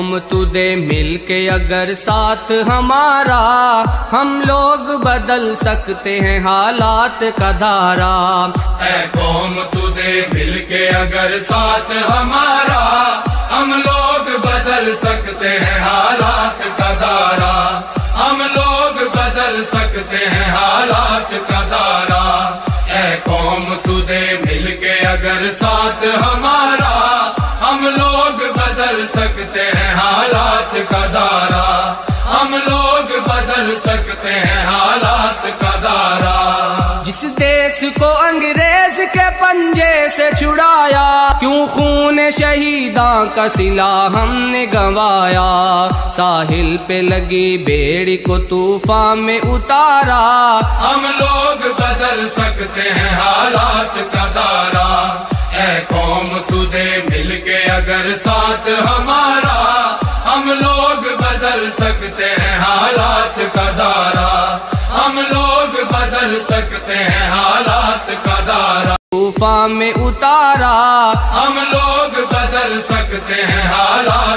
قوم تو دے مل کے اگر ساتھ ہمارا، ہم لوگ بدل سکتے ہیں حالات کا دھارا۔ اے قوم تو دے مل کے اگر ساتھ ہمارا، ہم لوگ بدل سکتے ہیں حالات کا دھارا، ہم لوگ بدل سکتے ہیں حالات کا دھارا۔ اے قوم تو دے مل کے اگر ساتھ ہمارا، ہم لوگ بدل سکتے ہیں حالات کا دھارا، ہم لوگ بدل سکتے ہیں حالات کا دھارا۔ جس دیس کو انگریز کے پنجے سے چھڑایا، کیوں خون شہیداں کا صلہ ہم نے گنوایا، ساحل پہ لگی بیڑی کو طوفان میں اتارا، ہم لوگ بدل سکتے ہیں حالات کا دھارا۔ اے قوم تو دے مل کے اگر ساتھ ہمارا، ہم لوگ بدل سکتے ہیں حالات کا دھارا، ہم لوگ بدل سکتے ہیں حالات کا دھارا۔ طوفان میں اتارا، ہم لوگ بدل سکتے ہیں حالات